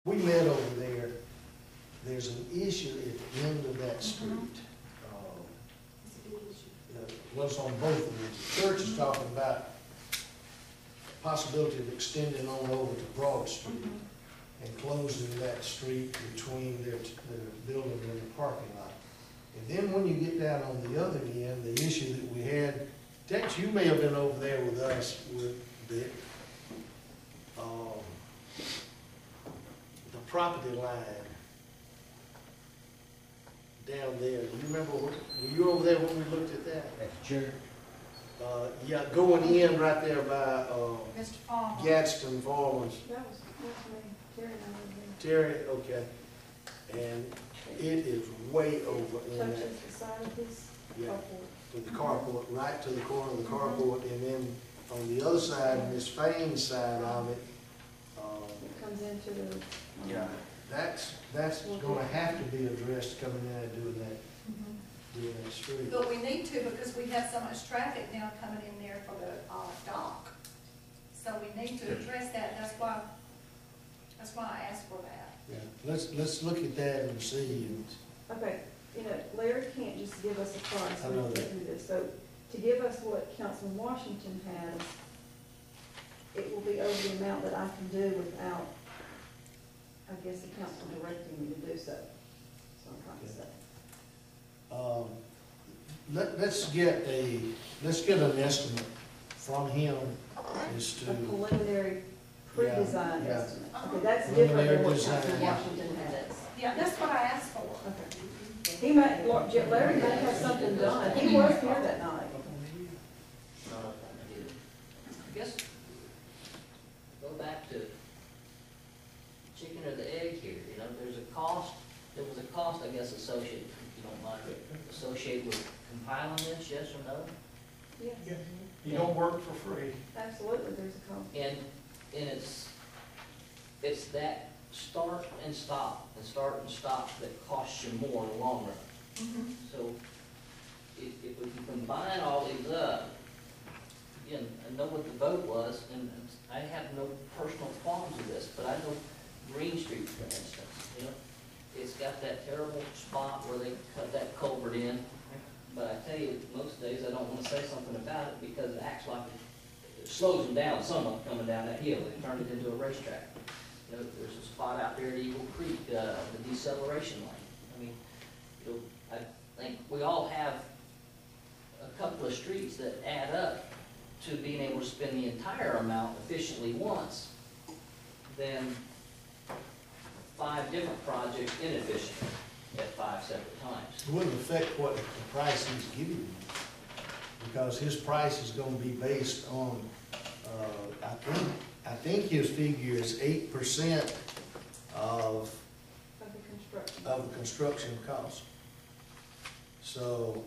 We met over there. There's an issue at the end of that street. It's a big issue. Well, it's on both of them. The church is talking about possibility of extending on over to Broad Street and closing that street between their building and the parking lot. And then when you get down on the other end, the issue that we had, Tex, you may have been over there with us with Dick. The property line down there. Do you remember, were you over there when we looked at that? That's church. Yeah, going in right there by Mr. Farmer. Gadsden Farmers. That was me, Terry and I were Terry, okay. And it is way over in there. that, Touches the side of his yeah, carport. to the carport, right to the corner of the carport, and then on the other side, Miss Fain's side of it, It comes into the. yeah, that's gonna have to be addressed coming in and doing that street. But we need to, because we have so much traffic now coming in there for the dock. So we need to address that, that's why I asked for that. Yeah, let's look at that and see, and Okay, Larry can't just give us a price. I know We that. can't do this. So to give us what Councilman Washington has, it will be over the amount that I can do without, I guess, the council directing me to do so. That's what I'm trying to say. let's get an estimate from him as to, A preliminary pre-design Yeah, yeah. estimate. Okay, that's different than what Preliminary Councilman design. Washington has. Yeah, that's what I asked for. Okay. He might, Larry may have something done. He was here that night. I guess, go back to chicken or the egg here, there's a cost, there was a cost, I guess, associated, if you don't mind, associated with compiling this, yes or no? Yes, You don't work for free. absolutely, there's a cost. And it's that start and stop that costs you more in the long run. So if we can combine all these up, again, I know what the vote was, and I have no personal qualms with this, but I know Green Street, for instance, it's got that terrible spot where they cut that culvert in, but I tell you, most days I don't want to say something about it because it acts like it slows them down somewhat coming down that hill. They turned it into a racetrack. There's a spot out there at Eagle Creek, the deceleration lane. I mean, I think we all have a couple of streets that add up to being able to spend the entire amount efficiently once, then 5 different projects inefficiently at 5 separate times. it wouldn't affect what the price he's giving you, because his price is gonna be based on, I think his figure is 8% of the construction cost. So,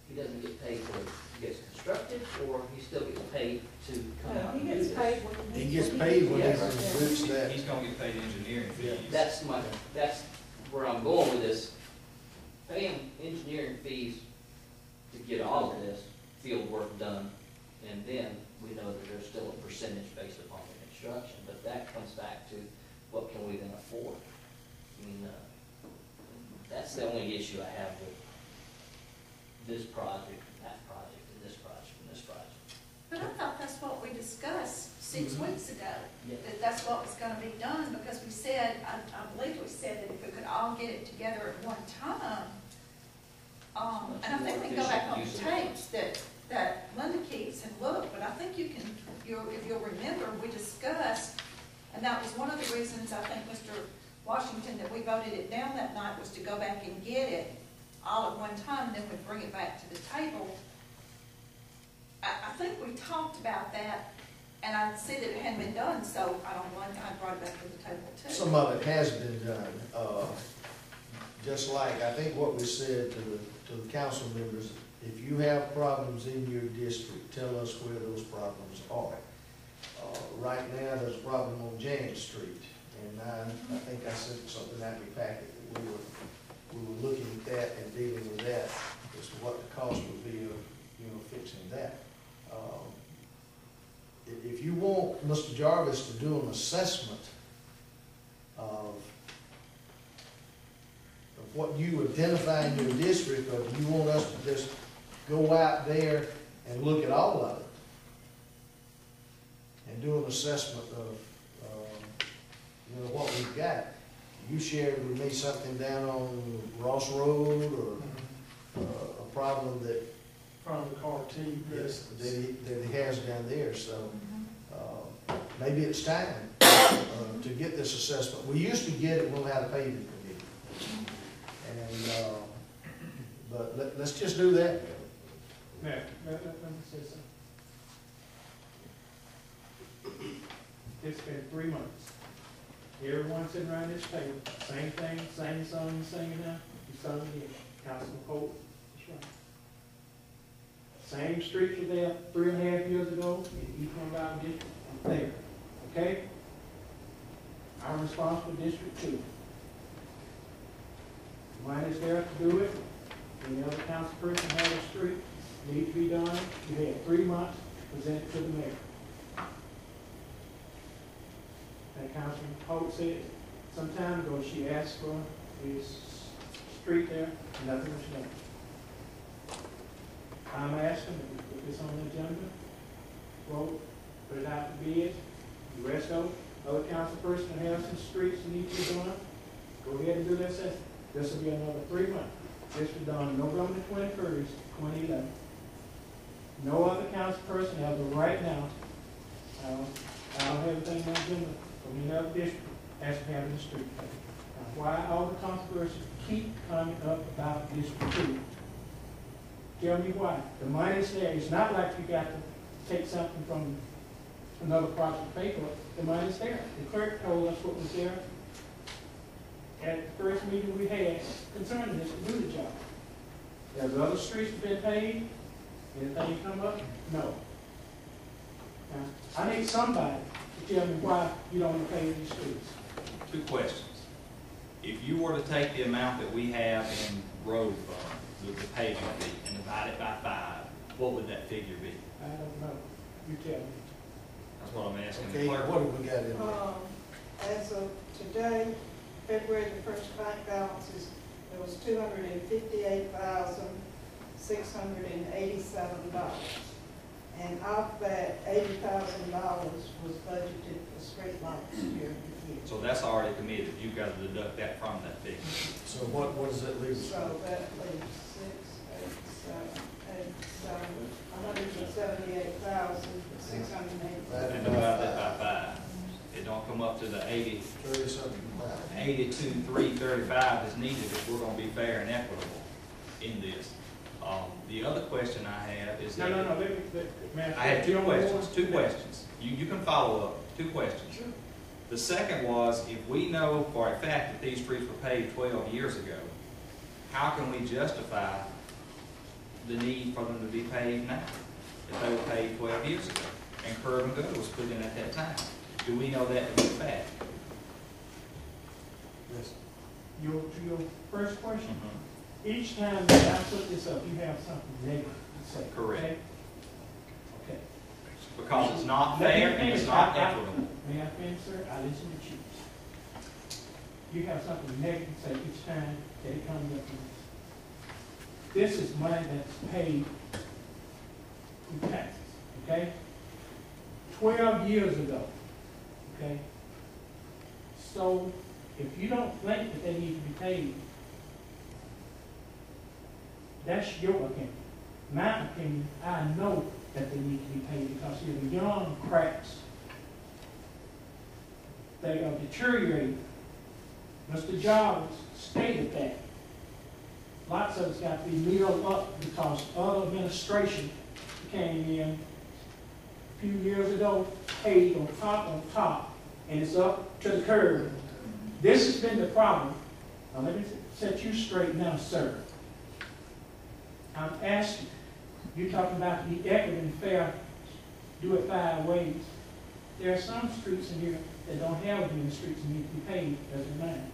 He doesn't get paid for it gets constructed, or he still gets paid to come out He and do gets this? paid when he gets paid when he Yes. constructs that. He's gonna get paid engineering fees. That's where I'm going with this. Pay him engineering fees to get all of this field work done, and then we know that there's still a percentage based upon the construction, but that comes back to what can we then afford? I mean, that's the only issue I have with this project, that project, and this project, and this project. But I thought that's what we discussed 6 weeks ago, Yeah. that that's what was gonna be done, because we said, I believe we said that if we could all get it together at one time, and I think we go back on the tapes that Linda keeps and look, but I think if you'll remember, we discussed, and that was one of the reasons I think, Mr. Washington, that we voted it down that night, was to go back and get it all at one time, and then we'd bring it back to the table. I think we talked about that, and I said that it hadn't been done, so I don't want, I brought it back to the table too. Some of it has been done, just like, I think what we said to the council members, if you have problems in your district, tell us where those problems are. Right now, there's a problem on Janet Street, and I think I sent something out in your packet, that we were looking at that and dealing with that, as to what the cost would be of, fixing that. If you want Mr. Jarvis to do an assessment what you identify in your district, or do you want us to just go out there and look at all of it? And do an assessment of, you know, what we've got. You shared with me something down on Ross Road, or a problem that, From the car T. yes, that he has down there, so, maybe it's time, to get this assessment. We used to get it when we had a paving committee. And, but let's just do that. Mayor, let me say something. It's been 3 months. Everyone sitting around this table, same thing, same song you singing now, you sung it again. Councilman Holt, that's right. Same streets were there 3.5 years ago, in each one of our districts, I'm there, okay? I'm responsible for District 2. Mine is there to do it. Any other council person has a street, need to be done, you had 3 months to present it to the mayor. And Councilman Holt said, some time ago, she asked for this street there, nothing was done. I'm asking that we put this on the agenda, vote, put it out to bid, the rest of other council person that has some streets that need to be done, go ahead and do that assessment. This will be another 3 months. This was done November 21st, 2011. No other council person as of right now, I don't have anything on the agenda from any other district as to having the street. Now, why all the controversies keep coming up about District 2? Tell me why. The money's there. It's not like you got to take something from another project to pay for it. The money's there. The clerk told us what was there at the first meeting we had concerning this to do the job. Has other streets been paid? Anything come up? No. Now, I need somebody to tell me why you don't want to pay these streets. 2 questions. If you were to take the amount that we have in road fund, with the paving fee, and divide it by 5, what would that figure be? I don't know. You tell me. That's what I'm asking the Okay, clerk. what have we got in there? As of today, February the 1st bank balances, there was $258,687. And of that, $80,000 was budgeted for street lights during the year. So that's already committed. You've got to deduct that from that figure. So what does that leave us So with? that leaves 178,680. And divide that by 5. It don't come up to the 30-something. 82,335 that's needed if we're going to be fair and equitable in this. The other question I have is that... No. Mayor, I had 2 you don't questions, want- 2 questions. You can follow up, 2 questions. Sure. The second was, if we know for a fact that these streets were paved 12 years ago, how can we justify the need for them to be paved now? If they were paved 12 years ago, and curb and gutter was put in at that time. Do we know that to be a fact? Yes. To your first question, each time that I put this up, you have something negative to say. Correct. Okay? Okay. Because it's not Let me fair and finish. it's not I- equitable. May I finish, sir? I listen to you. You have something negative to say each time that it comes up. This is money that's paid in taxes, okay? 12 years ago, okay? So if you don't think that they need to be paid, that's your opinion. My opinion, I know that they need to be paid because they're the young cracks. They are deteriorating. Mr. Jarvis stated that. Lots of it's got to be milled up because other administration came in a few years ago, paid on top, and it's up to the curb. This has been the problem. Now let me set you straight now, sir. I'm asking, you're talking about the equity and fair, do it 5 ways. There are some streets in here that don't have any streets and need to be paid as a man.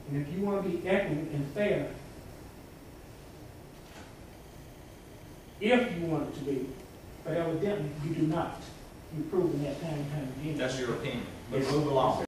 And if you want to be equitable and fair, if you want it to be, but evidently you do not. You've proven that time and time again. That's your opinion. But move along.